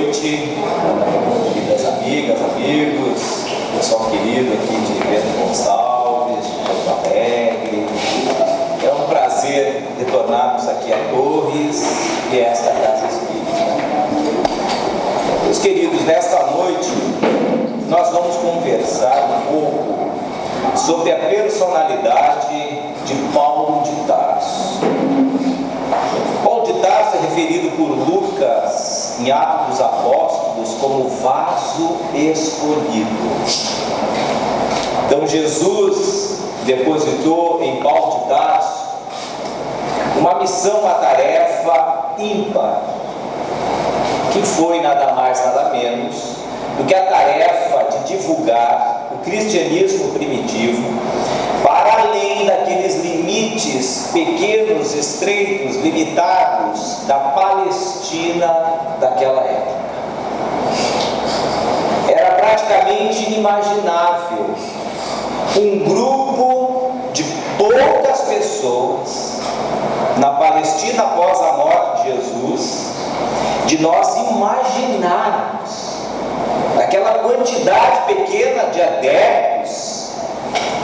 noite, queridas amigas, amigos, pessoal querido aqui de Bento Gonçalves, de Porto Alegre. É um prazer retornarmos aqui a Torres e a esta Casa Espírita. Meus queridos, nesta noite nós vamos conversar um pouco sobre a personalidade de Paulo de Tarso. Paulo de Tarso é referido por Lucas em Atos dos Apóstolos como vaso escolhido. Então Jesus depositou em Paulo de Tarso uma missão, uma tarefa ímpar, que foi nada mais, nada menos do que a tarefa de divulgar o cristianismo primitivo para além daqueles limites pequenos, estreitos, limitados da Palestina daquela época. Era praticamente inimaginável um grupo de poucas pessoas na Palestina após a morte de Jesus, de nós imaginarmos aquela quantidade pequena de adeptos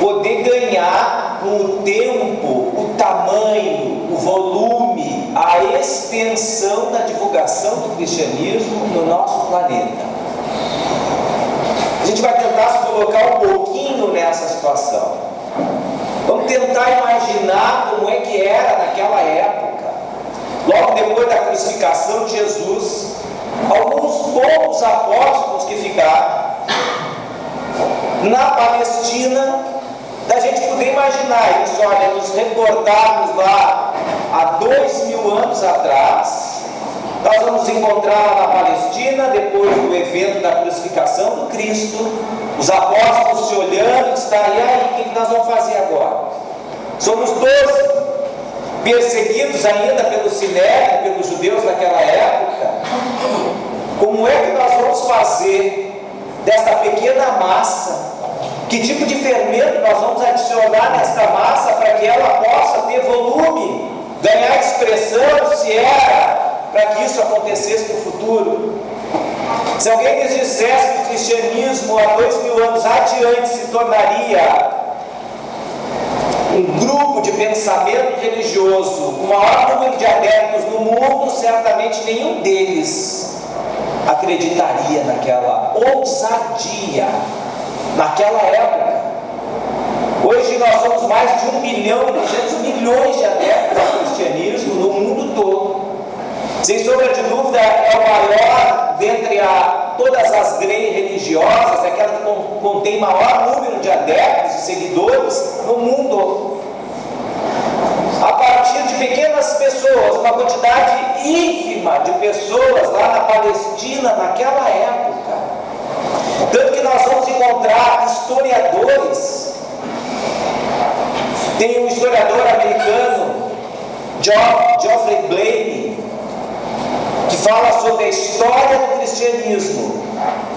poder ganhar com o tempo, o tamanho, o volume, a extensão da divulgação do cristianismo no nosso planeta. A gente vai tentar se colocar um pouquinho nessa situação. Vamos tentar imaginar como é que era naquela época, logo depois da crucificação de Jesus, alguns poucos apóstolos que ficaram na Palestina, da gente poder imaginar isso. Olha, nos recordarmos lá há 2000 anos atrás, nós vamos encontrar lá na Palestina, depois do evento da crucificação do Cristo, os apóstolos se olhando e disseram: e aí, o que nós vamos fazer agora? Somos 12, perseguidos ainda pelo Sinédrio, pelos judeus naquela época. Como é que nós vamos fazer desta pequena massa? Que tipo de fermento nós vamos adicionar nesta massa para que ela possa ter volume, ganhar expressão, se era para que isso acontecesse no futuro? Se alguém nos dissesse que o cristianismo há 2000 anos adiante se tornaria um grupo de pensamento religioso com o maior número de adeptos no mundo, certamente nenhum deles acreditaria naquela ousadia naquela época. Hoje nós somos mais de 1 bilhão e 200 milhões de adeptos ao cristianismo no mundo todo. Sem sombra de dúvida, é o maior dentre todas as grades religiosas, é aquela que contém maior número de adeptos e seguidores no mundo. A partir de pequenas pessoas, uma quantidade ínfima de pessoas lá na Palestina naquela época. Tanto que nós vamos encontrar historiadores. Tem um historiador americano, Geoffrey Blaine, que fala sobre a história do cristianismo.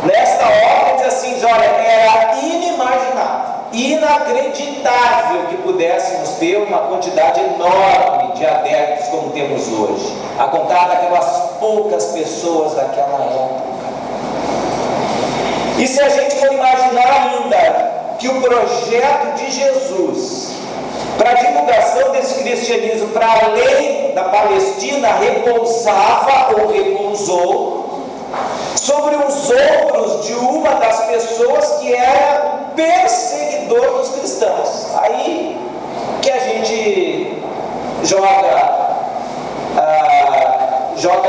Nesta obra diz assim: olha, era inimaginável, inacreditável que pudéssemos ter uma quantidade enorme de adeptos como temos hoje, a contar daquelas poucas pessoas daquela época. E se a gente for imaginar ainda que o projeto de Jesus para a divulgação desse cristianismo para além da Palestina repousava ou repousou sobre os ombros de uma das pessoas que era o perseguidor dos cristãos. Aí que a gente joga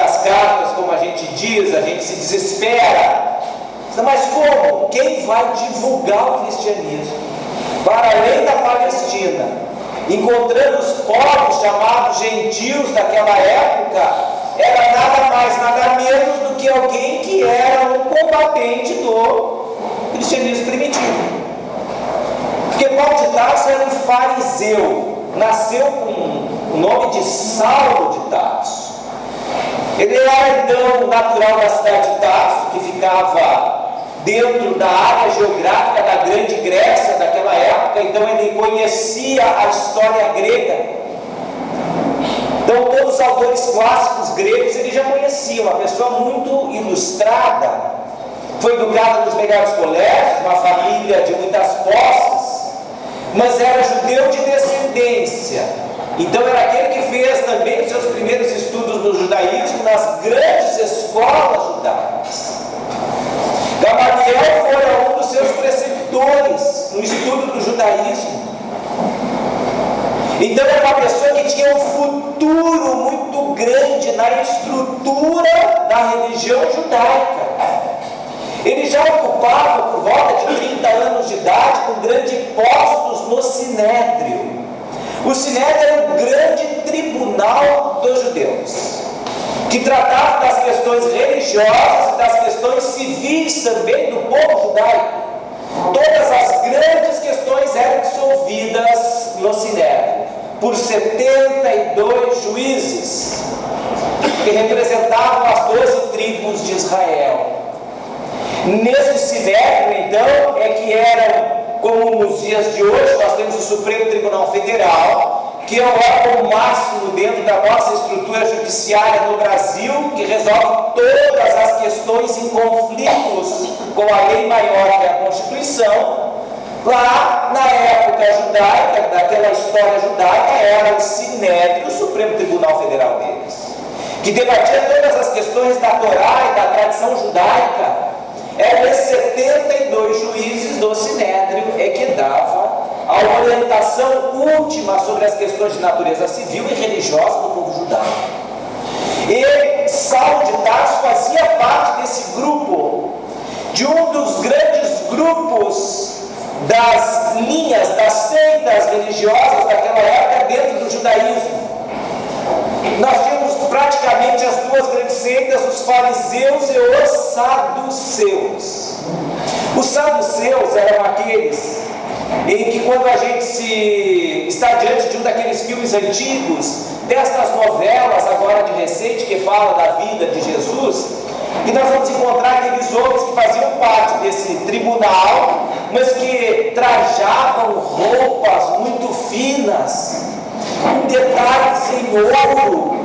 as cartas, como a gente diz, a gente se desespera. Mas como? Quem vai divulgar o cristianismo para além da Palestina, encontrando os povos chamados gentios daquela época? Era nada mais, nada menos do que alguém que era um combatente do cristianismo primitivo. Porque Paulo de Tarso era um fariseu, nasceu com o nome de Saulo de Tarso. Ele era então natural da cidade de Tarso, que ficava dentro da área geográfica da Grande Grécia daquela época. Então ele conhecia a história grega. Então todos os autores autores clássicos gregos ele já conhecia, uma pessoa muito ilustrada, foi educada nos melhores colégios, uma família de muitas posses, mas era judeu de descendência. Então era aquele que fez também os seus primeiros estudos no judaísmo nas grandes escolas judaicas. Gamaliel foi um dos seus preceptores no estudo do judaísmo. Então era uma pessoa que tinha um futuro muito grande na estrutura da religião judaica. Ele já ocupava por volta de 30 anos de idade com grandes postos no Sinédrio. O Sinédrio era um grande tribunal dos judeus, que tratava das questões religiosas e das questões civis também do povo judaico. Todas as grandes questões eram dissolvidas no Sinédrio por 72 juízes que representavam as 12 tribos de Israel. Nesse Sinédrio, então, é que eram, como nos dias de hoje, nós temos o Supremo Tribunal Federal, que é o órgão máximo dentro da nossa estrutura judiciária no Brasil, que resolve todas as questões em conflitos com a lei maior que é a Constituição. Lá, na época judaica, daquela história judaica, era o Sinédrio, o Supremo Tribunal Federal deles, que debatia todas as questões da Torá e da tradição judaica. Eram esses 72 juízes do Sinédrio é que dava a orientação última sobre as questões de natureza civil e religiosa do povo judaico. E Saulo de Tarso fazia parte desse grupo, de um dos grandes grupos das linhas, das seitas religiosas daquela época dentro do judaísmo. Nós tínhamos praticamente as duas grandes seitas, os fariseus e os saduceus. Os saduceus eram aqueles em que, quando a gente está diante de um daqueles filmes antigos, destas novelas agora de recente que fala da vida de Jesus, e nós vamos encontrar aqueles homens que faziam parte desse tribunal, mas que trajavam roupas muito finas, com detalhes em ouro,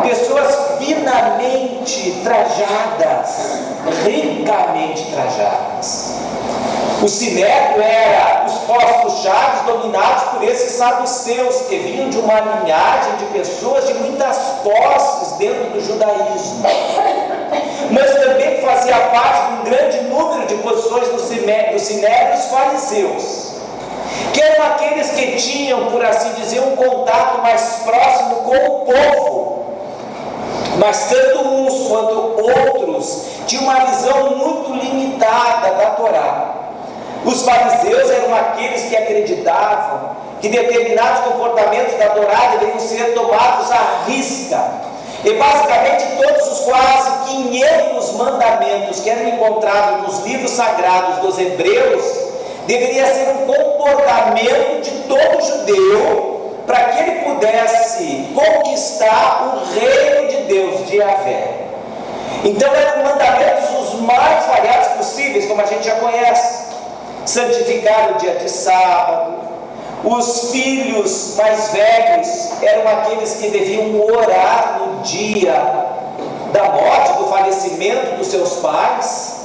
pessoas finamente trajadas, ricamente trajadas. O Sinédrio era os postos-chave dominados por esses saduceus, que vinham de uma linhagem de pessoas de muitas posses dentro do judaísmo, mas também fazia parte de um grande número de posições do Sinédrio, os fariseus, que eram aqueles que tinham, por assim dizer, um contato mais próximo com o povo, mas tanto uns quanto outros tinham uma visão muito limitada da Torá. Os fariseus eram aqueles que acreditavam que determinados comportamentos da Torá deveriam ser tomados à risca, e basicamente todos os quase 500 mandamentos que eram encontrados nos livros sagrados dos hebreus deveria ser um comportamento de todo judeu para que ele pudesse conquistar o reino de Deus, de Yahvé. Então eram mandamentos os mais variados possíveis, como a gente já conhece: santificar o dia de sábado. Os filhos mais velhos eram aqueles que deviam orar no dia da morte, do falecimento dos seus pais.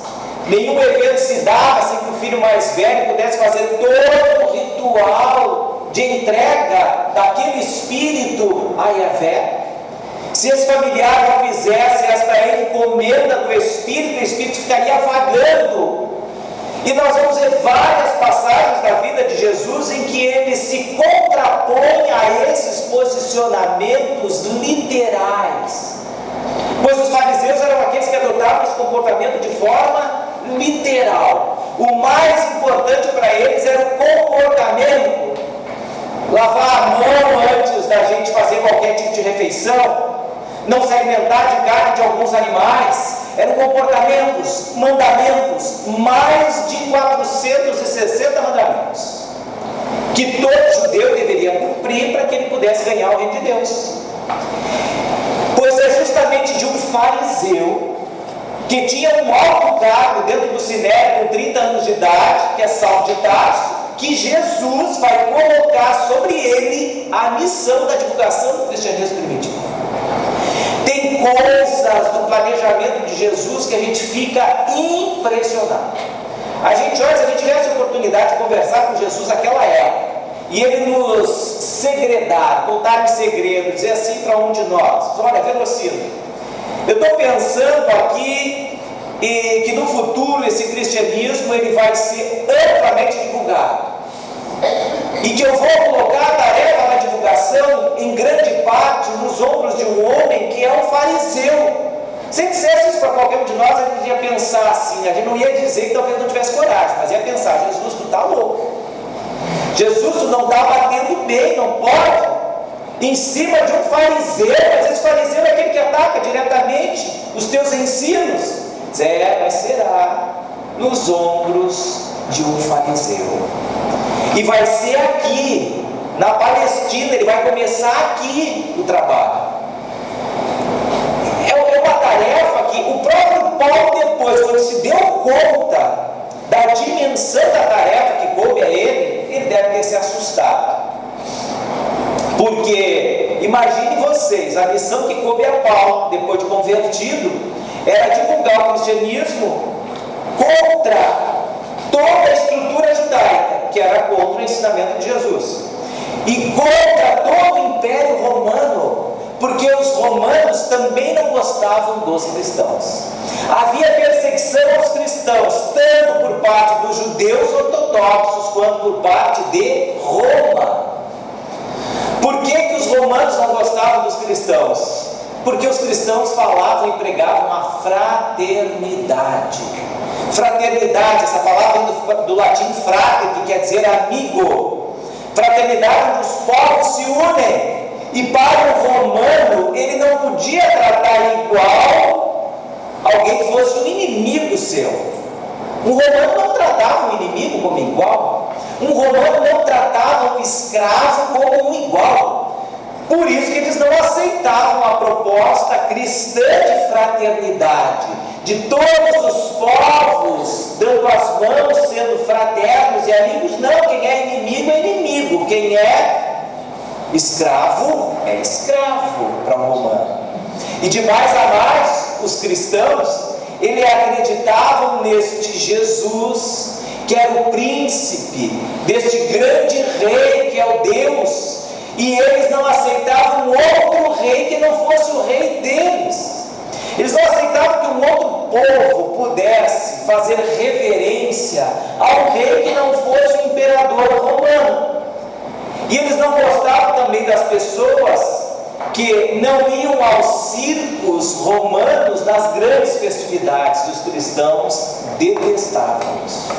Nenhum evento se dava sem que o filho mais velho pudesse fazer todo o ritual de entrega daquele espírito a Yahvé. Se esse familiar não fizesse esta encomenda do espírito, o espírito ficaria vagando. E nós vamos ver várias passagens da vida de Jesus em que ele se contrapõe a esses posicionamentos literais. Pois os fariseus eram aqueles que adotavam esse comportamento de forma literal. O mais importante para eles era o comportamento. Lavar a mão antes da gente fazer qualquer tipo de refeição, não se alimentar de carne de alguns animais. Eram comportamentos, mandamentos, mais de 460 mandamentos, que todo judeu deveria cumprir para que ele pudesse ganhar o reino de Deus. Pois é justamente de um fariseu, que tinha um alto cargo dentro do Sinédrio com 30 anos de idade, que é Saulo de Tarso, que Jesus vai colocar sobre ele a missão da divulgação do cristianismo primitivo. tem coisas do planejamento de Jesus que a gente fica impressionado. A gente olha, se a gente tivesse a oportunidade de conversar com Jesus naquela época, e ele nos segredar, contar em segredo, dizer assim para um de nós: olha, velocino, eu estou pensando aqui que no futuro esse cristianismo ele vai ser amplamente divulgado, e que eu vou colocar a tarefa da divulgação em grande parte nos ombros de um homem que é um fariseu. Se ele dissesse isso para qualquer um de nós, a gente ia pensar assim, a gente não ia dizer que talvez não tivesse coragem, mas ia pensar: Jesus, tu está louco, Jesus, tu não está batendo bem, não pode, em cima de um fariseu, mas esse fariseu é aquele que ataca diretamente os teus ensinos. Mas será nos ombros de um fariseu, e vai ser aqui, na Palestina, ele vai começar aqui o trabalho. É uma tarefa que o próprio Paulo, depois, quando se deu conta da dimensão da tarefa que coube a ele deve ter se assustado. Porque, imagine vocês, a missão que coube a Paulo, depois de convertido, era divulgar o cristianismo contra toda a estrutura judaica, que era contra o ensinamento de Jesus, e contra todo o Império Romano, porque os romanos também não gostavam dos cristãos. Havia perseguição aos cristãos, tanto por parte dos judeus ortodoxos, quanto por parte de Roma. Por que os romanos não gostavam dos cristãos? Porque os cristãos falavam e pregavam a fraternidade. Fraternidade, essa palavra do latim frater, que quer dizer amigo. Fraternidade onde os povos se unem. E para o romano, ele não podia tratar igual alguém que fosse um inimigo seu. Um romano não tratava um inimigo como igual. Um romano não tratava um escravo como um igual. Por isso que eles não aceitavam a proposta cristã de fraternidade, de todos os povos dando as mãos, sendo fraternos e amigos. Não, quem é inimigo é inimigo, quem é escravo é escravo para um romano. E de mais a mais, os cristãos, eles acreditavam neste Jesus, que era o príncipe, deste grande rei que é o Deus, e eles não aceitavam outro rei que não fosse o rei deles. Eles não aceitavam que um outro povo pudesse fazer reverência ao rei que não fosse o imperador romano. E eles não gostavam também das pessoas que não iam aos circos romanos nas grandes festividades, que os cristãos detestavam isso.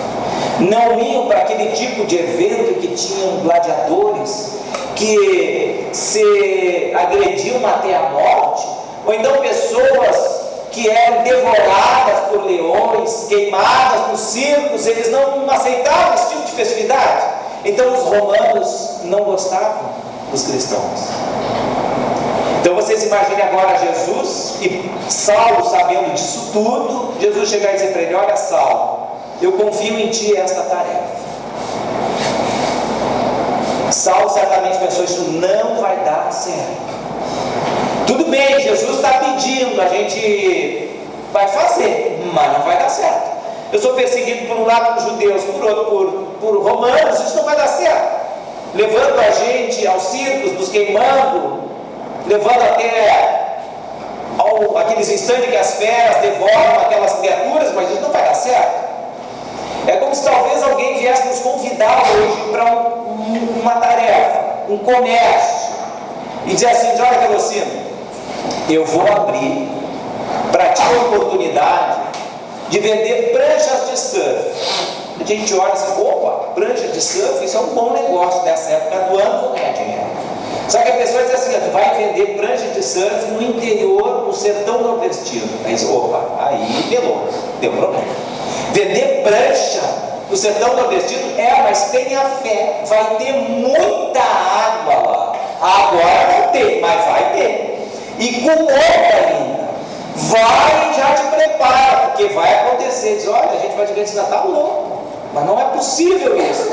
Não iam para aquele tipo de evento que tinham gladiadores que se agrediam até a morte, ou então pessoas que eram devoradas por leões, queimadas nos circos. Eles não aceitavam esse tipo de festividade. Então os romanos não gostavam dos cristãos. Então vocês imaginem agora Jesus e Saulo, sabendo disso tudo, Jesus chegar e dizer para ele: olha, Saulo, eu confio em ti esta tarefa. Saulo certamente pensou: isso não vai dar certo. Tudo bem, Jesus está pedindo, a gente vai fazer, mas não vai dar certo. Eu sou perseguido por um lado por judeus, por outro por romanos, isso não vai dar certo. Levando a gente aos circos, nos queimando, levando até aqueles instantes que as feras devoram aquelas criaturas, mas isso não vai dar certo. É como se talvez alguém viesse nos convidar hoje para uma tarefa, um comércio, e dizer assim: olha, Velocino, eu vou abrir para ti a oportunidade de vender pranchas de surf. A gente olha assim: opa, prancha de surf, isso é um bom negócio, nessa época do ano vou ganhar dinheiro. Só que a pessoa diz assim: tu vai vender prancha de surf no interior, no sertão nordestino. Aí diz: opa, aí deu problema. Vender prancha no sertão nordestino, mas tenha fé, vai ter muita água lá. Agora não tem, mas vai ter. E com outra ainda. Vai e já te prepara, porque vai acontecer. Diz: olha, a gente vai te ensinar, tá louco, mas não é possível isso.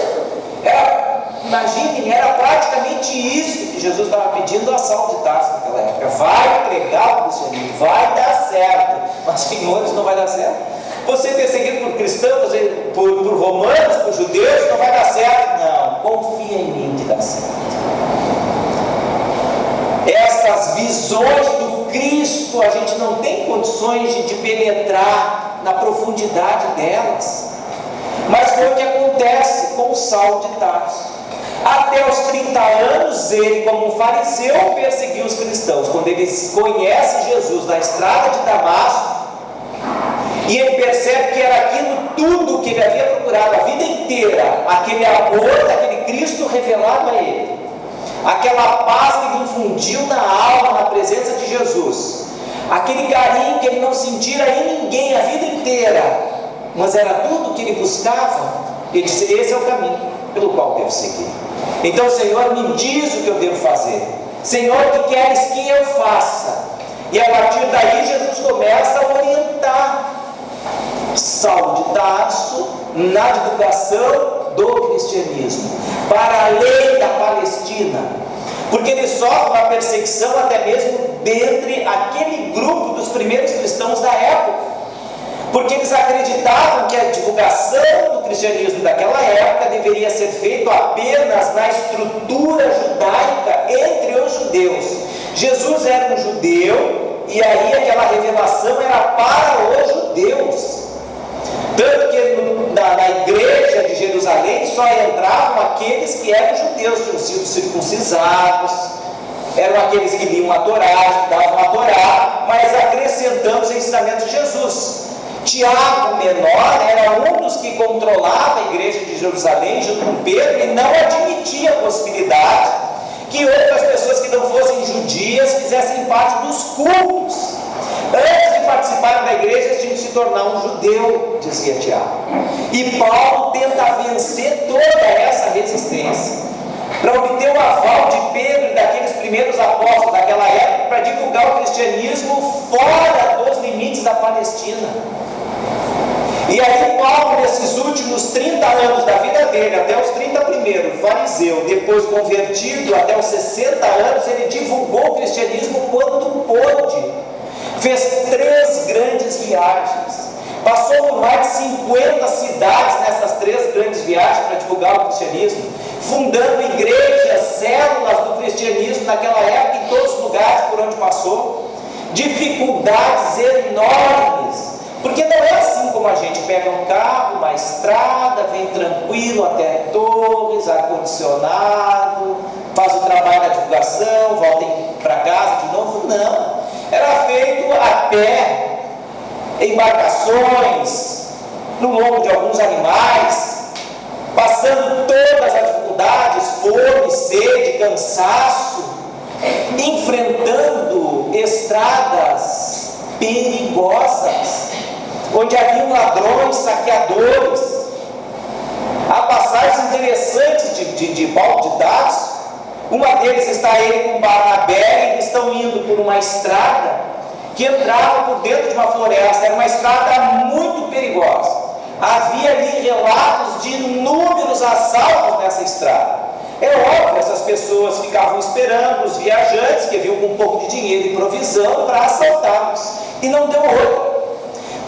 imaginem, era praticamente isso que Jesus estava pedindo a Saulo de Tarso naquela época. Vai pregar o cristianismo, vai dar certo. Mas, senhores, não vai dar certo. Você perseguido por cristãos, por romanos, por judeus, não vai dar certo. Não, confia em mim que dá certo. Estas visões do Cristo, a gente não tem condições de penetrar na profundidade delas. Mas foi o que acontece com Saulo de Tarso. Até os 30 anos, ele, como um fariseu, perseguiu os cristãos. Quando ele conhece Jesus na estrada de Damasco, e ele percebe que era aquilo tudo que ele havia procurado a vida inteira, aquele amor daquele Cristo revelado a ele, aquela paz que ele infundiu na alma, na presença de Jesus, aquele carinho que ele não sentira em ninguém a vida inteira, mas era tudo que ele buscava. Ele disse: esse é o caminho pelo qual devo seguir. Então, Senhor, me diz o que eu devo fazer. Senhor, o que queres que eu faça? E a partir daí Jesus começa a orientar Saulo de Tarso na divulgação do cristianismo, para além da Palestina, porque ele sofre uma perseguição até mesmo dentre aquele grupo dos primeiros cristãos da época, porque eles acreditavam que a divulgação do cristianismo daquela época deveria ser feita apenas na estrutura judaica entre os judeus. Jesus era um judeu, e aí aquela revelação era para os judeus. Tanto que na igreja de Jerusalém só entravam aqueles que eram judeus, tinham sido circuncisados, eram aqueles que liam a Torá, estudavam a Torá, mas acrescentando os ensinamentos de Jesus. Tiago, menor, era um dos que controlava a igreja de Jerusalém junto com Pedro, e não admitia a possibilidade que outras pessoas que não fossem judias fizessem parte dos cultos. Antes de participarem da igreja, eles tinham que se tornar um judeu, dizia Tiago. E Paulo tenta vencer toda essa resistência, para obter o aval de Pedro e daqueles primeiros apóstolos daquela época, para divulgar o cristianismo fora dos limites da Palestina. E aí Paulo, nesses últimos 30 anos da vida dele, até os 30 primeiros, fariseu, depois convertido até os 60 anos, ele divulgou o cristianismo quando pôde. Fez 3 grandes viagens, passou por mais de 50 cidades nessas 3 grandes viagens para divulgar o cristianismo, fundando igrejas, células do cristianismo naquela época em todos os lugares por onde passou. Dificuldades enormes, porque não é assim como a gente pega um carro, uma estrada, vem tranquilo até Torres, ar-condicionado, faz o trabalho da divulgação, volta para casa de novo. Não, era feito a pé, embarcações, no lombo de alguns animais, passando todas as dificuldades, fome, sede, cansaço, enfrentando estradas perigosas, onde haviam ladrões, saqueadores. Há passagens interessantes de Paulo de Tarso. Uma deles está ele com Barnabé, eles estão indo por uma estrada que entrava por dentro de uma floresta. Era uma estrada muito perigosa. Havia ali relatos de inúmeros assaltos nessa estrada. É óbvio, essas pessoas ficavam esperando os viajantes que vinham com um pouco de dinheiro e provisão para assaltá-los, e não deu outra.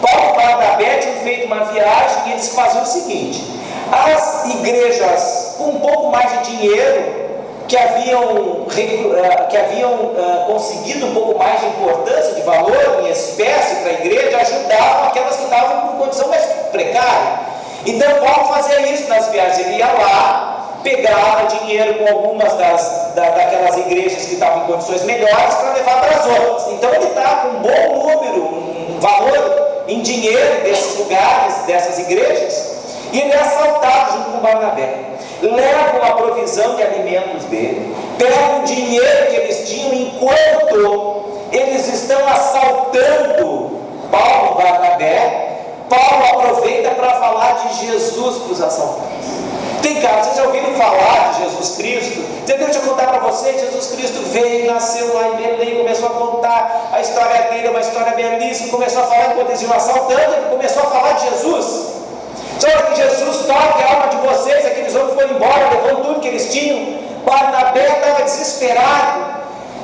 Paulo e Barnabé tinham feito uma viagem e eles faziam o seguinte: as igrejas com um pouco mais de dinheiro, que haviam conseguido um pouco mais de importância, de valor em espécie para a igreja, ajudavam aquelas que estavam com condição mais precária. Então Paulo fazia isso nas viagens. Ele ia lá, pegava dinheiro com algumas daquelas igrejas que estavam em condições melhores para levar para as outras. Então ele está com um bom número, um valor em dinheiro desses lugares, dessas igrejas, e ele é assaltado junto com Barnabé. Levam a provisão de alimentos dele, pegam o dinheiro que eles tinham, enquanto eles estão assaltando Paulo e Barnabé. Paulo aproveita para falar de Jesus para os assaltantes. Tem cara, vocês já ouviram falar de Jesus Cristo? Deixa eu contar para vocês. Jesus Cristo veio, nasceu lá em Belém, começou a contar a história dele, uma história belíssima, começou a falar enquanto eles iam assaltando, ele começou a falar de Jesus. Só que Jesus toque a alma de vocês. Aqueles homens foram embora, levando tudo que eles tinham. Barnabé estava desesperado.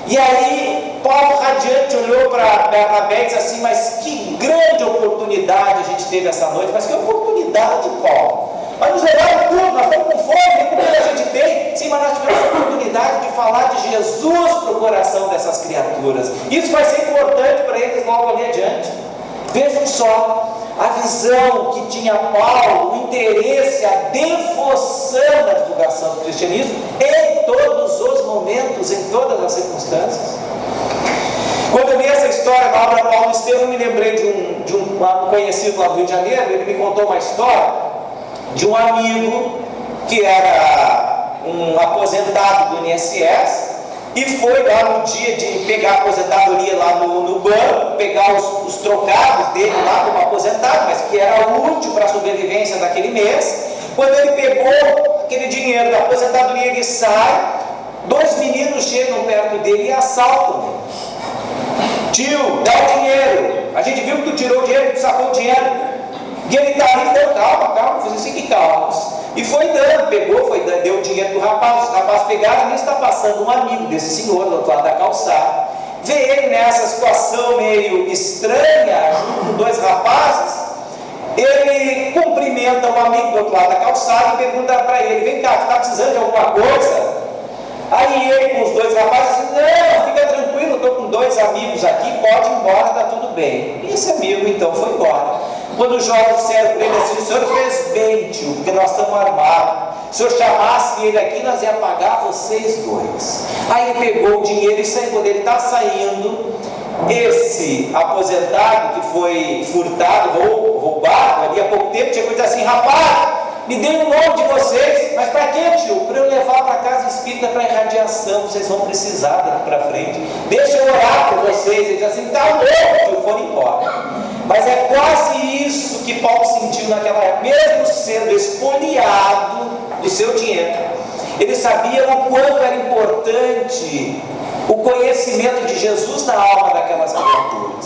E aí Paulo radiante olhou para Barnabé e disse assim: mas que grande oportunidade a gente teve essa noite. Mas que oportunidade, Paulo? Mas nos levaram tudo, nós estamos com fome, tudo que a gente tem. Sim, mas nós tivemos a oportunidade de falar de Jesus para o coração dessas criaturas. Isso vai ser importante para eles logo ali adiante. Vejam só a visão que tinha Paulo, o interesse, a devoção na divulgação do cristianismo em todos os momentos, em todas as circunstâncias. Quando eu li essa história na obra Paulo Estevam, eu me lembrei de um conhecido lá do Rio de Janeiro. Ele me contou uma história de um amigo que era um aposentado do INSS e foi lá no dia de pegar a aposentadoria lá no banco, pegar os trocados dele lá como aposentado, mas que era útil para a sobrevivência daquele mês. Quando ele pegou aquele dinheiro da aposentadoria, ele sai, 2 meninos chegam perto dele e assaltam ele. Tio, dá o dinheiro, a gente viu que tu tirou o dinheiro, tu sacou o dinheiro. E ele está ali, deu calma, fez assim, que calmos. E foi dando, pegou, foi dando, deu o dinheiro para o rapaz. Os rapazes pegaram, e está passando um amigo desse senhor do outro lado da calçada. Vê ele nessa situação meio estranha, junto com 2 rapazes. Ele cumprimenta um amigo do outro lado da calçada e pergunta para ele: vem cá, tu está precisando de alguma coisa? Aí ele com os 2 rapazes diz: não, fica tranquilo, estou com 2 amigos aqui, pode ir embora, está tudo bem. E esse amigo então foi embora. Quando os jovens disseram para ele assim: o senhor fez bem, tio, porque nós estamos armados. Se eu chamasse ele aqui, nós ia pagar vocês 2. Aí ele pegou o dinheiro e saiu. Quando ele está saindo, esse aposentado que foi furtado, roubado ali há pouco tempo, chegou e disse assim: rapaz, me dê o nome de vocês. Mas para quê, tio? Para eu levar para casa espírita para irradiação. Vocês vão precisar daqui para frente. Deixa eu orar por vocês. Ele disse assim: tá louco, tio, foram embora. Mas é quase isso que Paulo sentiu naquela época. Mesmo sendo espoliado de seu dinheiro, ele sabia o quanto era importante o conhecimento de Jesus na alma daquelas criaturas.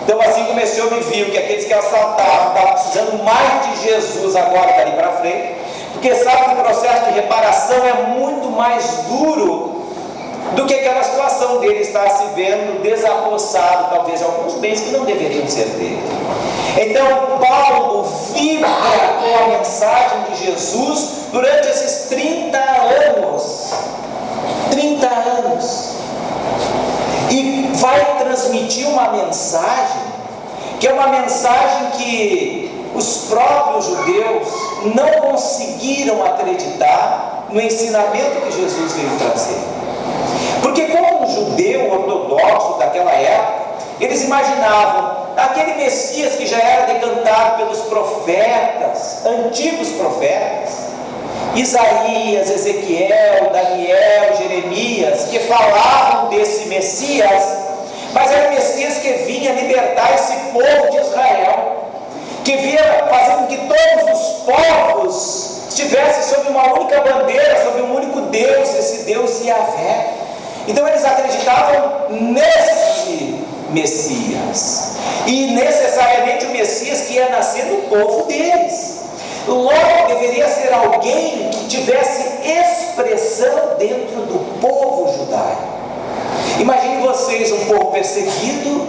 Então, assim como esse homem viu que aqueles que assaltavam estavam precisando mais de Jesus agora, dali para frente, porque sabe que o processo de reparação é muito mais duro do que aquela situação dele estar se vendo desapossado, talvez, de alguns bens que não deveriam ser dele. Então, Paulo vibra com a mensagem de Jesus durante esses 30 anos. 30 anos. E vai transmitir uma mensagem, que é uma mensagem que os próprios judeus não conseguiram acreditar no ensinamento que Jesus veio trazer. Porque como um judeu ortodoxo daquela época, eles imaginavam aquele Messias que já era decantado pelos profetas, antigos profetas, Isaías, Ezequiel, Daniel, Jeremias, que falavam desse Messias, mas era o Messias que vinha libertar esse povo de Israel, que vinha fazer com que todos os povos estivessem sob uma única bandeira, sob um único Deus, esse Deus Yahvé. Então eles acreditavam nesse Messias, e necessariamente o Messias que ia nascer no povo deles. Logo deveria ser alguém que tivesse expressão dentro do povo judaico. Imagine vocês um povo perseguido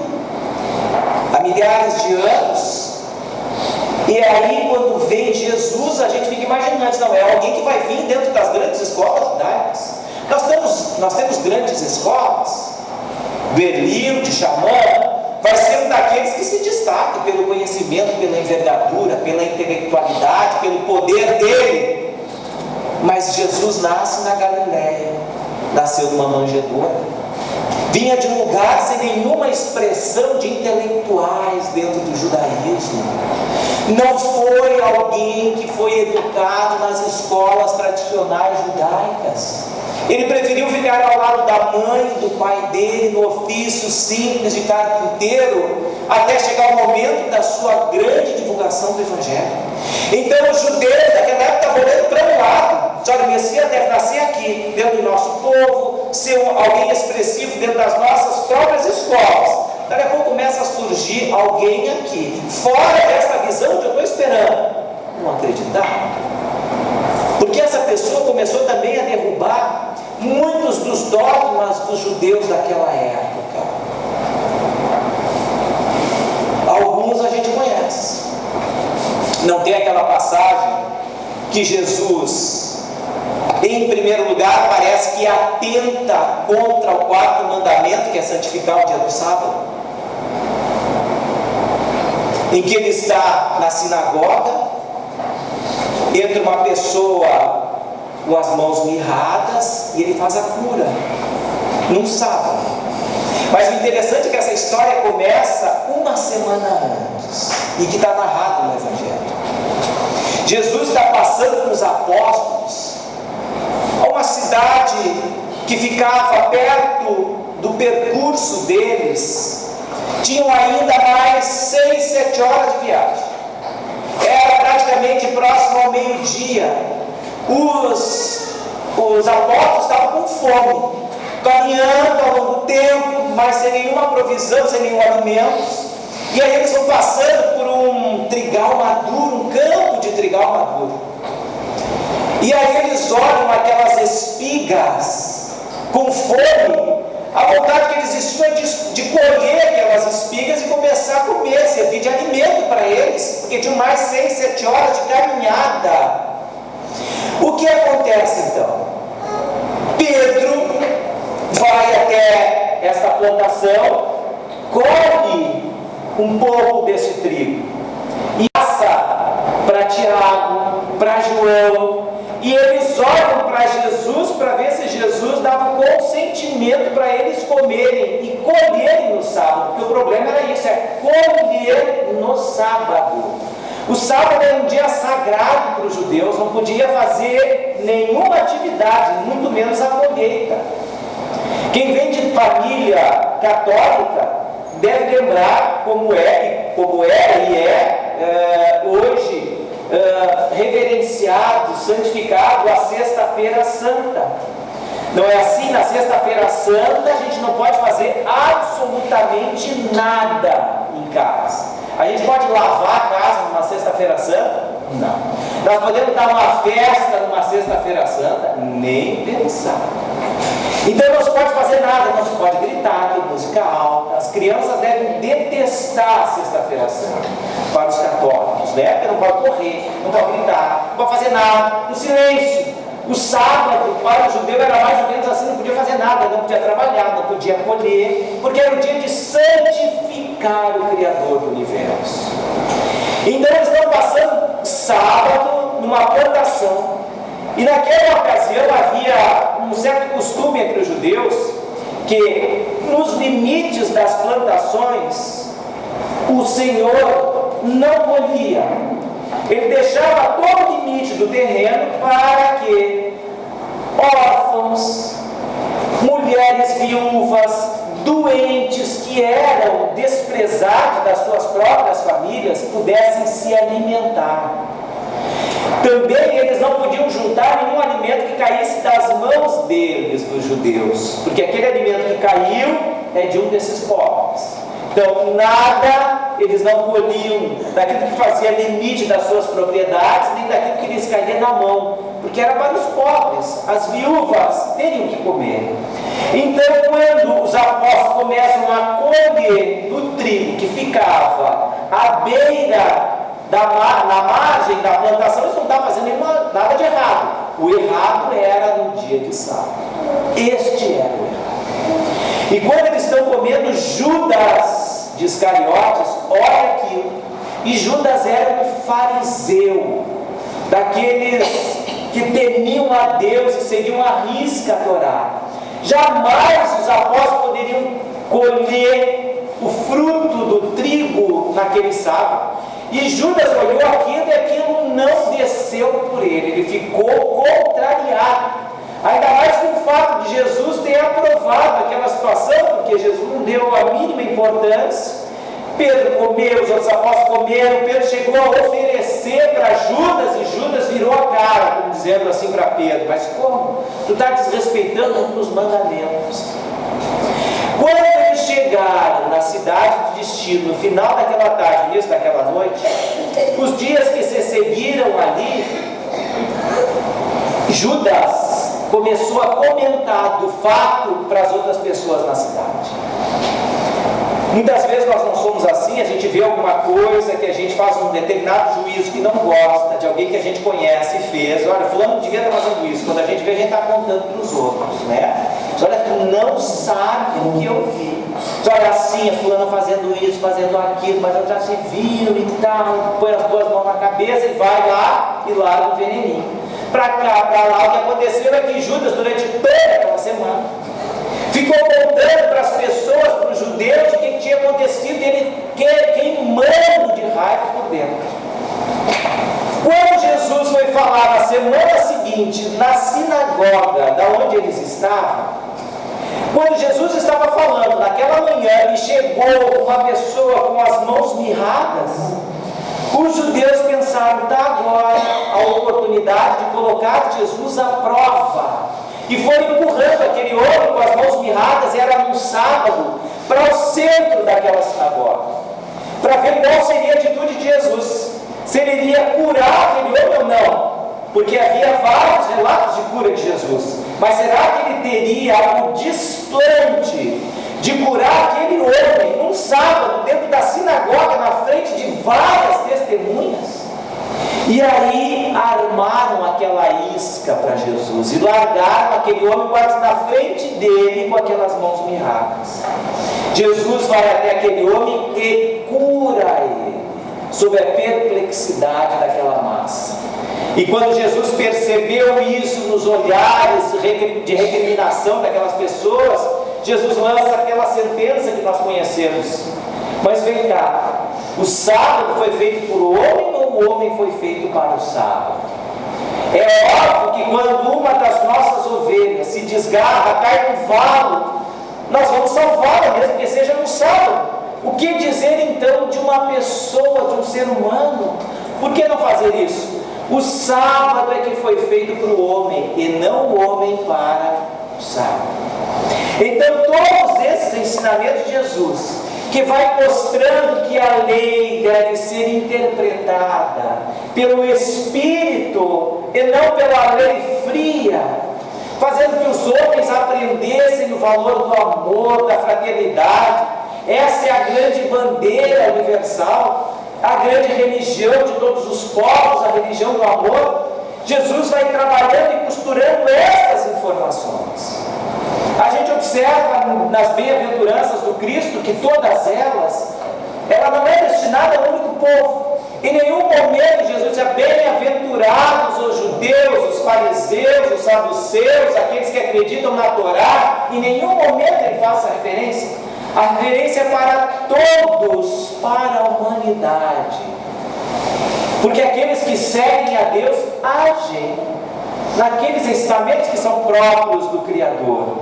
há milhares de anos, e aí quando vem Jesus, a gente fica imaginando: não, é alguém que vai vir dentro das grandes escolas judaicas. Nós temos grandes escolas, Berlim, de Xamã, vai ser um daqueles que se destaca pelo conhecimento, pela envergadura, pela intelectualidade, pelo poder dele. Mas Jesus nasce na Galileia, nasceu numa manjedoura, vinha de um lugar sem nenhuma expressão de intelectuais dentro do judaísmo. Não foi alguém que foi educado nas escolas tradicionais judaicas. Ele preferiu ficar ao lado da mãe e do pai dele, no ofício simples de carpinteiro, até chegar o momento da sua grande divulgação do Evangelho. Então os judeus daquela época estavam olhando para um lado: olha, o Messias deve nascer aqui, dentro do nosso povo, ser alguém expressivo dentro das nossas próprias escolas. Daqui a pouco começa a surgir alguém aqui, fora dessa visão que eu estou esperando. vão acreditar? Porque essa pessoa começou também a derrubar muitos dos dogmas dos judeus daquela época. Alguns a gente conhece. Não tem aquela passagem que Jesus, em primeiro lugar, parece que atenta contra o quarto mandamento, que é santificar o dia do sábado, em que ele está na sinagoga, entra uma pessoa com as mãos mirradas e ele faz a cura num sábado. Mas o interessante é que essa história começa uma semana antes e que está narrado no Evangelho. Jesus está passando com os apóstolos a uma cidade que ficava perto do percurso deles. Tinham ainda mais 6, 7 horas de viagem. Era praticamente próximo ao meio-dia. Os apóstolos estavam com fome, caminhando ao longo do tempo, mas sem nenhuma provisão, sem nenhum alimento. E aí eles vão passando por um trigal maduro, um campo de trigal maduro. E aí eles olham aquelas espigas com fome. A vontade que eles tinham de colher aquelas espigas e começar a comer, servir de alimento para eles, porque tinham mais 6, 7 horas de caminhada. O que acontece então? Pedro vai até esta plantação, colhe um pouco desse trigo e passa para Tiago, para João, e eles olham para Jesus para ver se Jesus dava um consentimento para eles comerem e colherem no sábado, porque o problema era isso, é colher no sábado. O sábado era um dia sagrado para os judeus, não podia fazer nenhuma atividade, muito menos a colheita. Quem vem de família católica deve lembrar como era e é hoje reverenciado, santificado a Sexta-feira Santa. Não é assim? Na Sexta-feira Santa a gente não pode fazer absolutamente nada em casa. A gente pode lavar a casa numa Sexta-feira Santa? Não. Nós podemos dar uma festa numa Sexta-feira Santa? Nem pensar. Então não se pode fazer nada, não se pode gritar, tem música alta. As crianças devem detestar a Sexta-feira Santa para os católicos, né? Porque não pode correr, não pode gritar, não pode fazer nada, no silêncio. O sábado para o judeu era mais ou menos assim, não podia fazer nada, não podia trabalhar, não podia colher, porque era o dia de santificar o Criador do universo. Então eles estão passando sábado numa plantação, e naquela ocasião havia um certo costume entre os judeus, que nos limites das plantações, o Senhor não colhia. Ele deixava todo o limite do terreno para que órfãos, mulheres viúvas, doentes que eram desprezados das suas próprias famílias pudessem se alimentar. Também eles não podiam juntar nenhum alimento que caísse das mãos deles, dos judeus, porque aquele alimento que caiu é de um desses pobres. Então nada eles não colhiam daquilo que fazia limite das suas propriedades, nem daquilo que lhes caía na mão, porque era para os pobres, as viúvas teriam que comer. Então quando os apóstolos começam a colher do trigo que ficava à beira na margem da plantação, eles não estavam fazendo nada de errado. O errado era no dia de sábado. Este era o errado. E quando eles estão comendo, Judas de Iscariotes olha aquilo. E Judas era um fariseu, daqueles que temiam a Deus e seguiam à risca a Torá. Jamais os apóstolos poderiam colher o fruto do trigo naquele sábado. E Judas olhou aquilo e aquilo não desceu por ele, ele ficou contrariado. Ainda mais com o fato de Jesus ter aprovado aquela situação, porque Jesus não deu a mínima importância. Pedro comeu, os outros apóstolos comeram, Pedro chegou a oferecer para Judas e Judas virou a cara, como dizendo assim para Pedro: mas como? Tu está desrespeitando um dos mandamentos. Quando eles chegaram na cidade de assistido no final daquela tarde, no início daquela noite, os dias que se seguiram ali, Judas começou a comentar do fato para as outras pessoas na cidade. Muitas vezes nós não somos assim, a gente vê alguma coisa que a gente faz um determinado juízo que não gosta, de alguém que a gente conhece e fez. Olha, fulano devia estar fazendo isso. Quando a gente vê, a gente está contando para os outros, né? Mas olha, tu não sabe o que eu vi. Mas olha assim, a fulana fazendo isso, fazendo aquilo, mas eu já se viram e tal, põe as duas mãos na cabeça e vai lá e larga o veneninho. Para cá, para lá, o que aconteceu é que Judas, durante toda aquela semana, ficou contando para as pessoas, para os judeus, o que tinha acontecido, e ele queimando de raiva por dentro. Quando Jesus foi falar na semana seguinte, na sinagoga da onde eles estavam, quando Jesus estava falando naquela manhã e chegou uma pessoa com as mãos mirradas, os judeus pensaram, tá agora a oportunidade de colocar Jesus à prova. E foram empurrando aquele homem com as mãos mirradas, era num sábado, para o centro daquela sinagoga, para ver qual seria a atitude de Jesus, se ele iria curar aquele homem ou não, porque havia vários relatos de cura de Jesus, mas será que ele teria algo distante de curar aquele homem num sábado, dentro da sinagoga, na frente de várias testemunhas? E aí armaram aquela isca para Jesus e largaram aquele homem quase na frente dele com aquelas mãos mirradas. Jesus vai até aquele homem e cura ele, sob a perplexidade daquela massa. E quando Jesus percebeu isso nos olhares de recriminação daquelas pessoas, Jesus lança aquela sentença que nós conhecemos. Mas vem cá, o sábado foi feito por homem ou o homem foi feito para o sábado? É óbvio que quando uma das nossas ovelhas se desgarra, cai no valo, nós vamos salvá-la mesmo que seja no sábado. O que dizer então de uma pessoa, de um ser humano? Por que não fazer isso? O sábado é que foi feito para o homem e não o homem para o sábado. Então todos esses ensinamentos de Jesus, que vai mostrando que a lei deve ser interpretada pelo Espírito e não pela lei fria, fazendo que os homens aprendessem o valor do amor, da fraternidade. Essa é a grande bandeira universal, a grande religião de todos os povos, a religião do amor. Jesus vai trabalhando e costurando estas informações. A gente observa nas bem-aventuranças do Cristo que todas elas, ela não é destinada a um único povo. Em nenhum momento Jesus diz: bem-aventurados os judeus, os fariseus, os saduceus, aqueles que acreditam na Torá. Em nenhum momento ele faz essa referência. A referência é para todos, para a humanidade. Porque aqueles que seguem a Deus agem naqueles ensinamentos que são próprios do Criador.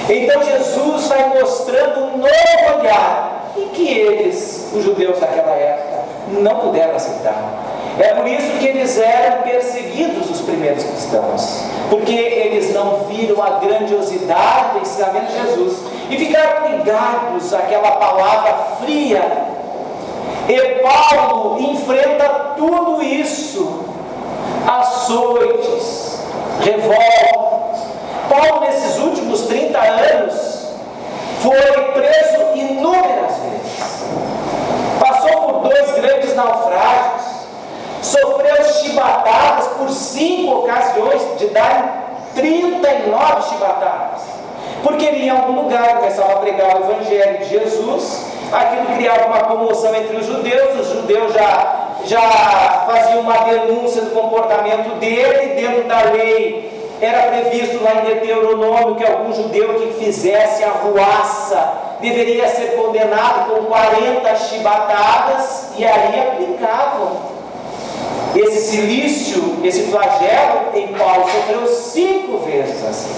Então Jesus vai mostrando um novo olhar em que eles, os judeus daquela época, não puderam aceitar. É por isso que eles eram perseguidos, os primeiros cristãos, porque eles não viram a grandiosidade do ensinamento de Jesus e ficaram ligados àquela palavra fria. E Paulo enfrenta tudo isso: açoites, revoltas. Paulo, nesses últimos 30 anos, foi preso inúmeras vezes, passou por 2 grandes naufrágios, sofreu chibatadas por 5 ocasiões, de dar 39 chibatadas, porque ele ia em algum lugar, começava a pregar o Evangelho de Jesus, aquilo criava uma comoção entre os judeus já faziam uma denúncia do comportamento dele. Dentro da lei era previsto lá em Deuteronômio que algum judeu que fizesse arruaça deveria ser condenado com 40 chibatadas, e aí aplicavam esse cilício, esse flagelo em Paulo. Sofreu 5 vezes assim.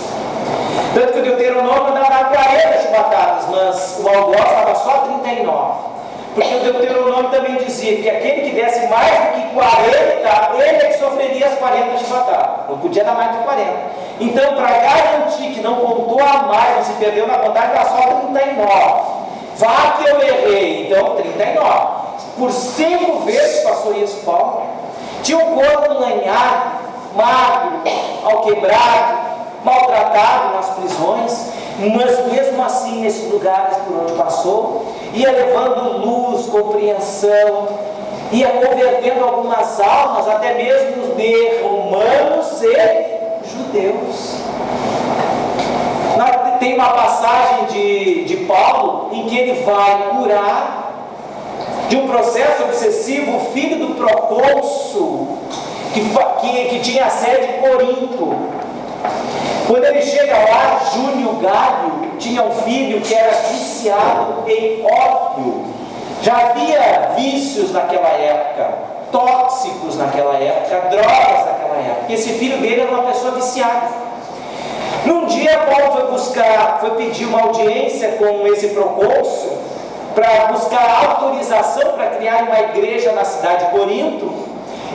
Tanto que o Deuteronômio dava 40 chibatadas, mas o algoz dava só 39. Porque o Deuteronômio também dizia que aquele que desse mais do que 40, ele é que sofreria as 40 chibatadas. Não podia dar mais do que 40. Então, para garantir que não contou a mais, não se perdeu na contagem, dá só 39. Vá que eu errei. Então então 39. Por 5 vezes passou isso Paulo. Tinha um corpo lanhado, magro, alquebrado, maltratado nas prisões, mas mesmo assim nesses lugares por onde passou, ia levando luz, compreensão, ia convertendo algumas almas, até mesmo de romanos e judeus. Tem uma passagem de Paulo em que ele vai curar de um processo obsessivo o filho do procônsul que tinha sede em Corinto. Quando ele chega lá, Júlio Galho tinha um filho que era viciado em ópio. Já havia vícios naquela época, tóxicos naquela época, drogas naquela época. Esse filho dele era uma pessoa viciada. Num dia, Paulo foi pedir uma audiência com esse procônsul para buscar autorização para criar uma igreja na cidade de Corinto,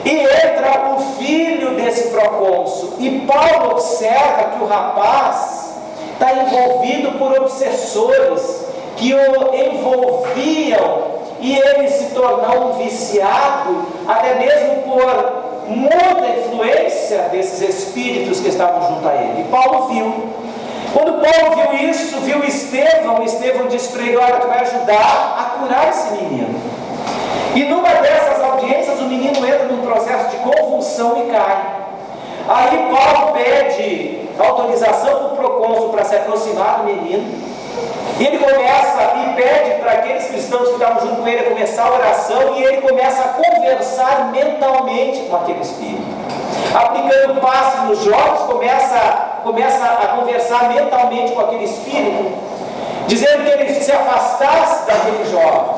e entra o filho desse procônsul, e Paulo observa que o rapaz está envolvido por obsessores que o envolviam, e ele se tornou um viciado, até mesmo por muita influência desses espíritos que estavam junto a ele. E Paulo viu. Quando Paulo viu isso, viu Estevão disse para ele: olha, tu vai ajudar a curar esse menino. E numa dessas audiências, o menino entra num processo de convulsão e cai. Aí Paulo pede autorização para o procônsul para se aproximar do menino. E ele começa e pede para aqueles cristãos que estavam junto com ele a começar a oração, e ele começa a conversar mentalmente com aquele espírito. Aplicando passe nos jovens, começa a conversar mentalmente com aquele espírito, dizendo que ele se afastasse daquele jovem,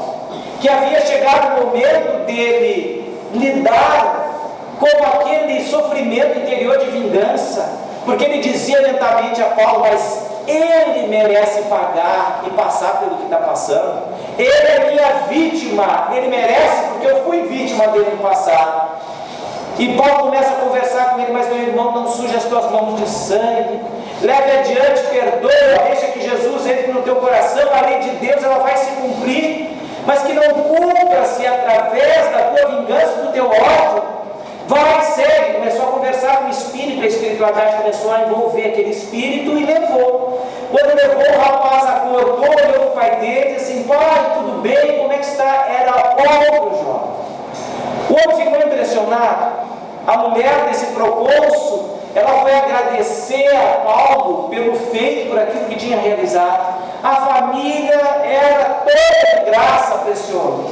que havia chegado o momento dele lidar com aquele sofrimento interior de vingança, porque ele dizia lentamente a Paulo: mas ele merece pagar e passar pelo que está passando. Ele é minha vítima, ele merece, porque eu fui vítima dele no passado. E Paulo começa a conversar com ele: mas meu irmão, não suje as tuas mãos de sangue, leve adiante, perdoa, deixa que Jesus entre no teu coração, a lei de Deus ela vai se cumprir, mas que não cumpra-se através da tua vingança, do teu ódio. Vai, segue. Começou a conversar com o espírito, a espiritualidade começou a envolver aquele espírito e levou. Quando levou, o rapaz acordou, olhou para o pai dele e disse assim: pai, tudo bem? Como é que está? Era outro jovem. O homem ficou impressionado. A mulher desse procônsul, ela foi agradecer a Paulo pelo feito, por aquilo que tinha realizado. A família era toda de graça para esse homem.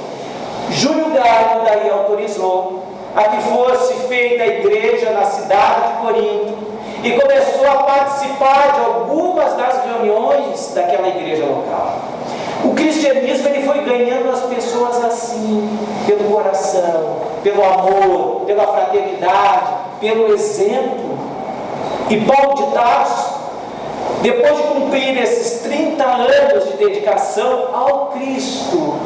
Júlio Galho daí autorizou a que fosse feita a igreja na cidade de Corinto, e começou a participar de algumas das reuniões daquela igreja local. O cristianismo ele foi ganhando as pessoas assim, pelo coração, pelo amor, pela fraternidade, pelo exemplo. E Paulo de Tarso, depois de cumprir esses 30 anos de dedicação ao Cristo,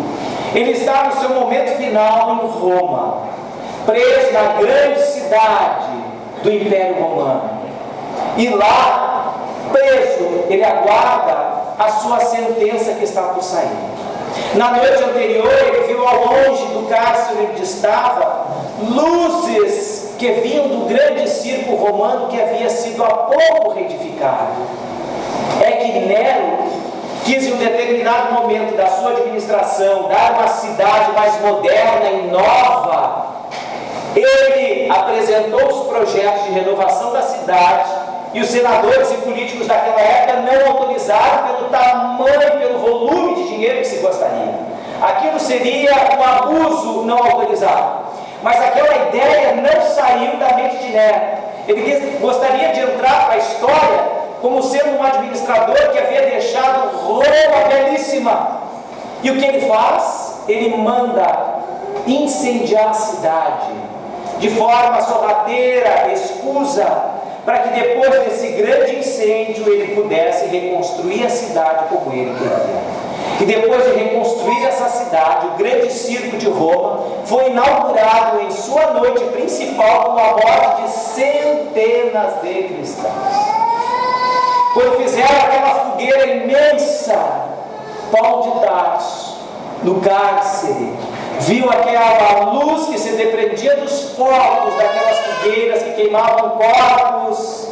ele está no seu momento final em Roma, preso na grande cidade do Império Romano. E lá, preso, ele aguarda a sua sentença que está por sair. Na noite anterior, ele viu ao longe do cárcere onde estava luzes que vinham do grande circo romano que havia sido há pouco reedificado. É que Nero quis, em um determinado momento da sua administração, dar uma cidade mais moderna e nova. Ele apresentou os projetos de renovação da cidade, e os senadores e políticos daquela época não autorizaram pelo tamanho, pelo volume de dinheiro que se gostaria. Aquilo seria um abuso não autorizado. Mas aquela ideia não saiu da mente de Nero. Ele gostaria de entrar para a história como sendo um administrador que havia deixado Roma belíssima. E o que ele faz? Ele manda incendiar a cidade de forma sorrateira, escusa, para que depois desse grande incêndio ele pudesse reconstruir a cidade como ele queria. E depois de reconstruir essa cidade, o grande circo de Roma foi inaugurado em sua noite principal com a morte de centenas de cristãos. Quando fizeram aquela fogueira imensa, Paulo de Tarso no cárcere, viu aquela luz que se desprendia dos focos daquelas fogueiras que queimavam corpos,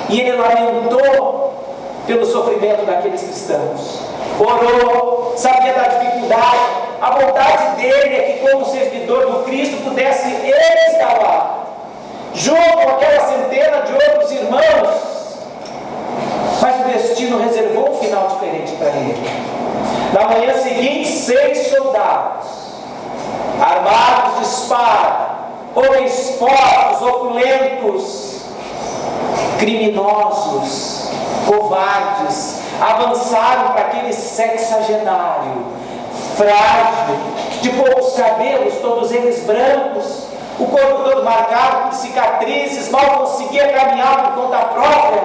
e ele lamentou pelo sofrimento daqueles cristãos. Orou, sabia da dificuldade. A vontade dele é que, como servidor do Cristo, pudesse ele estar lá, junto com aquela centena de outros irmãos. Mas o destino reservou um final diferente para ele. Na manhã seguinte, 6 soldados, armados de espada, homens fortes, opulentos, criminosos, covardes, avançaram para aquele sexagenário, frágil, de poucos cabelos, todos eles brancos, o corpo todo marcado por cicatrizes, mal conseguia caminhar por conta própria.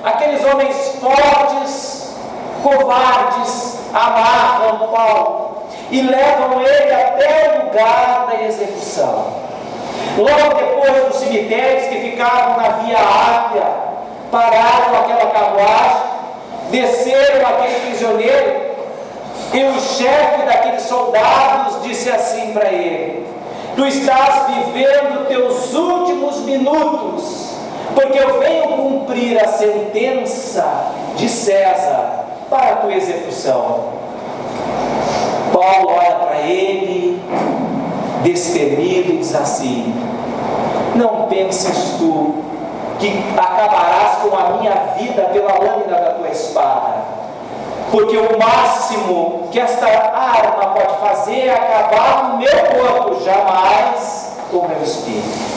Aqueles homens fortes, covardes, amarram Paulo e levam ele até o lugar da execução. Logo depois dos cemitérios que ficavam na Via Ápia, pararam aquela carruagem, desceram aquele prisioneiro, e o chefe daqueles soldados disse assim para ele: tu estás vivendo teus últimos minutos, porque eu venho cumprir a sentença de César para a tua execução. Paulo olha para ele, destemido, e diz assim: não penses tu que acabarás com a minha vida pela lâmina da tua espada, porque o máximo que esta arma pode fazer é acabar no meu corpo, jamais com o meu espírito.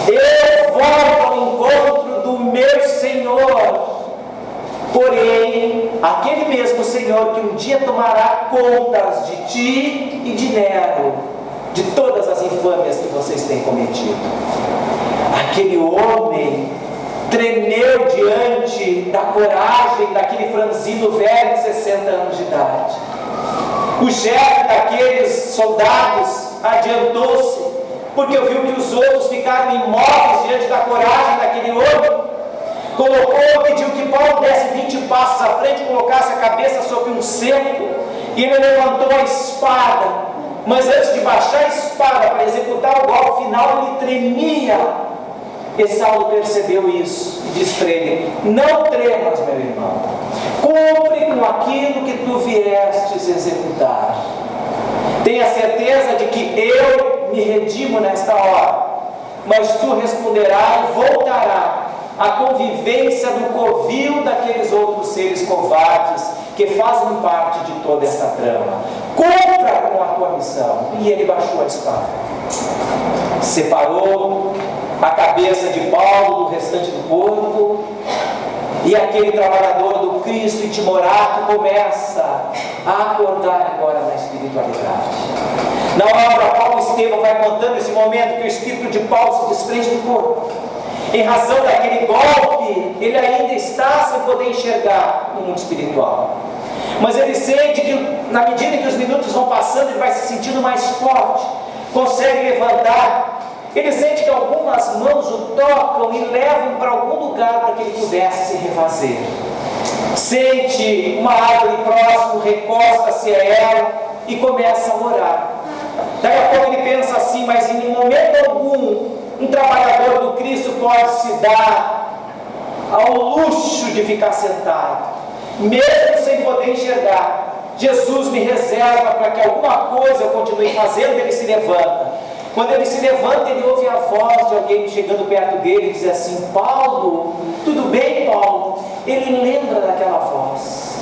Eu volto ao encontro do meu Senhor, porém, aquele mesmo Senhor que um dia tomará contas de ti e de Nero, de todas as infâmias que vocês têm cometido. Aquele homem tremeu diante da coragem daquele franzino velho de 60 anos de idade. O chefe daqueles soldados adiantou-se, porque viu que os outros ficaram imóveis diante da coragem daquele homem. Pediu que Paulo desse 20 passos à frente, colocasse a cabeça sobre um cepo, e ele levantou a espada. Mas antes de baixar a espada para executar o golpe final, ele tremia. E Saulo percebeu isso e disse para ele: não tremas, meu irmão, cumpre com aquilo que tu viestes executar. Tenha certeza de que eu me redimo nesta hora, mas tu responderás e voltará à convivência do covil daqueles outros seres covardes que fazem parte de toda esta trama. Cumpra com a tua missão. E ele baixou a espada, separou a cabeça de Paulo do restante do corpo, e aquele trabalhador do Cristo em timorato começa a acordar agora na espiritualidade. Na obra, Paulo Estevão vai contando esse momento que o espírito de Paulo se desprende do corpo. Em razão daquele golpe, ele ainda está sem poder enxergar no mundo espiritual, mas ele sente que, na medida que os minutos vão passando, ele vai se sentindo mais forte, consegue levantar. Ele sente que algumas mãos o tocam e levam para algum lugar para que ele pudesse se refazer. Sente uma árvore próxima, recosta-se a ela e começa a orar. Daqui a pouco ele pensa assim: mas em momento algum um trabalhador do Cristo pode se dar ao luxo de ficar sentado, mesmo sem poder enxergar. Jesus me reserva para que alguma coisa eu continue fazendo. Ele se levanta. Quando ele se levanta, ele ouve a voz de alguém chegando perto dele e diz assim: Paulo, tudo bem, Paulo? Ele lembra daquela voz.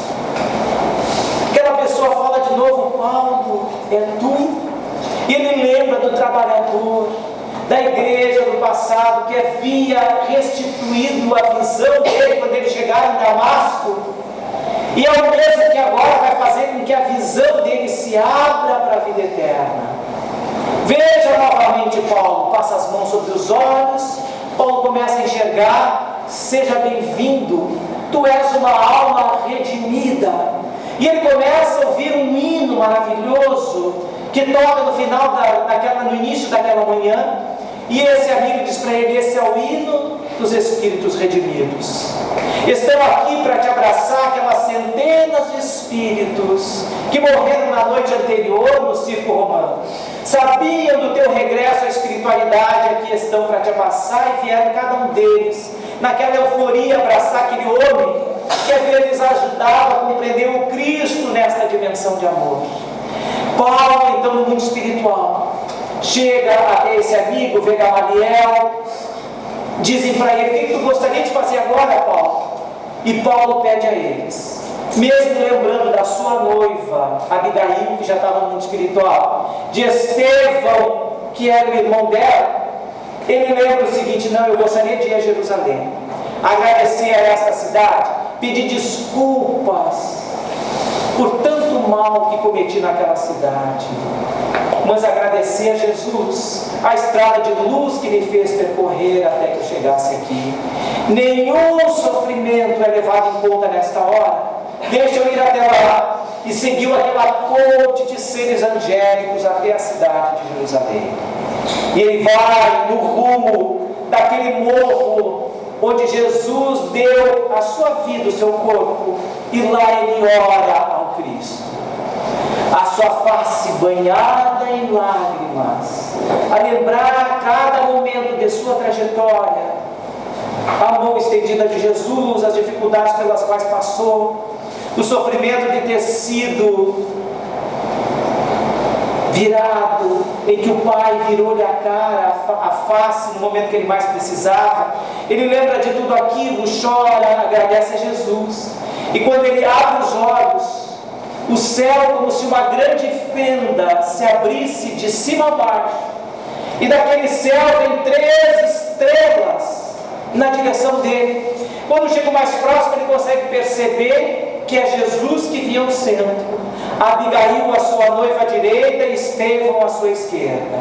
Aquela pessoa fala de novo: Paulo, é tu? E ele lembra do trabalhador da igreja do passado que havia restituído a visão dele quando ele chegar em Damasco, e é o mesmo que agora vai fazer com que a visão dele se abra para a vida eterna. Veja novamente Paulo, passa as mãos sobre os olhos, Paulo começa a enxergar: seja bem-vindo, tu és uma alma redimida. E ele começa a ouvir um hino maravilhoso que toca no final no início daquela manhã, e esse amigo diz para ele: esse é o hino dos espíritos redimidos. Estão aqui para te abraçar aquelas centenas de espíritos que morreram na noite anterior no circo romano. Sabiam do teu regresso à espiritualidade, aqui estão para te abraçar e vieram cada um deles, naquela euforia, abraçar aquele homem que às vezes ajudava a compreender o Cristo nesta dimensão de amor. Paulo, então, no mundo espiritual, chega até esse amigo, vê Gamaliel, dizem para ele: o que tu gostaria de fazer agora, Paulo? E Paulo pede a eles, mesmo lembrando da sua noiva, Abigail, que já estava no mundo espiritual, de Estevão, que era o irmão dela, ele lembra o seguinte: não, eu gostaria de ir a Jerusalém, agradecer a esta cidade, pedir desculpas por tanto mal que cometi naquela cidade, mas agradecer a Jesus, a estrada de luz que me fez percorrer até que eu chegasse aqui. Nenhum sofrimento é levado em conta nesta hora. Deixa eu ir até lá. E seguiu aquela corte de seres angélicos até a cidade de Jerusalém. E ele vai no rumo daquele morro onde Jesus deu a sua vida, o seu corpo, e lá ele ora ao Cristo. A sua face banhada em lágrimas, a lembrar a cada momento de sua trajetória, a mão estendida de Jesus, as dificuldades pelas quais passou, o sofrimento de ter sido virado, em que o Pai virou-lhe a cara, a face, no momento que ele mais precisava. Ele lembra de tudo aquilo, chora, agradece a Jesus. E quando ele abre os olhos, o céu, como se uma grande fenda se abrisse de cima a baixo, e daquele céu vem 3 estrelas na direção dele. Quando chega mais próximo, ele consegue perceber que é Jesus que vinha ao centro, Abigail, a sua noiva à direita, e Estevão à sua esquerda.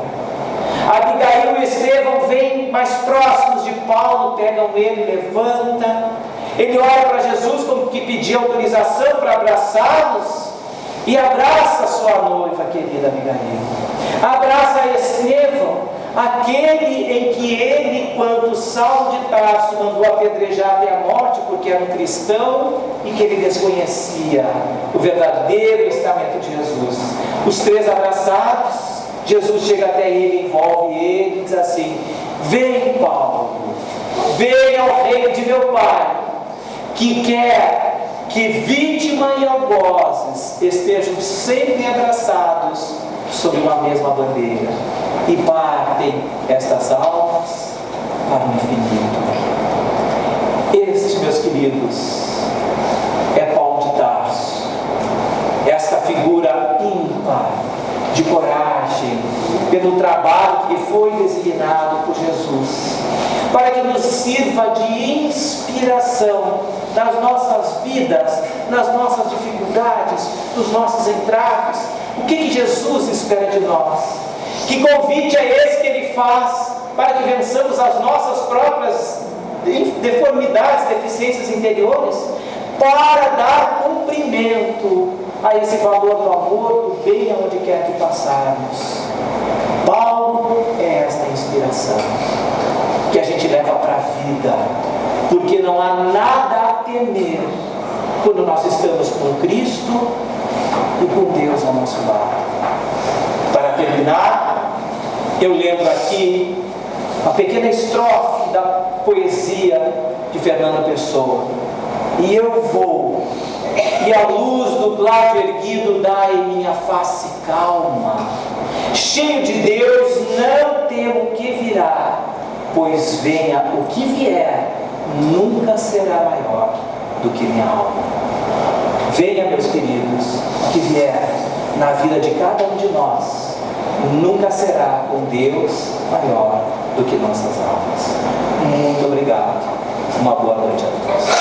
Abigail e Estevão vêm mais próximos de Paulo, pegam ele, levanta. Ele olha para Jesus como que pedia autorização para abraçá-los, e abraça a sua noiva querida Abigail. Abraça Estevão, aquele em que ele, quando Saulo de Tarso mandou apedrejar até a morte, porque era um cristão e que ele desconhecia o verdadeiro ensinamento de Jesus. Os 3 abraçados, Jesus chega até ele, envolve ele e diz assim: vem, Paulo, vem ao reino de meu Pai, que quer que vítima e algozes estejam sempre abraçados sob uma mesma bandeira e partem estas almas para o infinito. Este, meus queridos, é Paulo de Tarso, esta figura ímpar de coragem, pelo trabalho que foi designado por Jesus, para que nos sirva de inspiração nas nossas vidas, nas nossas dificuldades, nos nossos entraves. O que Jesus espera de nós? Que convite é esse que Ele faz para que vençamos as nossas próprias deformidades, deficiências interiores, para dar cumprimento a esse valor do amor, do bem aonde quer que passarmos. Paulo é esta inspiração que a gente leva para a vida, porque não há nada a temer quando nós estamos com Cristo e com Deus ao nosso lado. Para terminar, eu lembro aqui a pequena estrofe da poesia de Fernando Pessoa: e eu vou, e a luz do gládio erguido dá em minha face calma, cheio de Deus, não temo o que virá, pois venha o que vier, nunca será maior do que minha alma. Venha, meus queridos, o que vier na vida de cada um de nós, nunca será com Deus maior do que nossas almas. Muito obrigado. Uma boa noite a todos.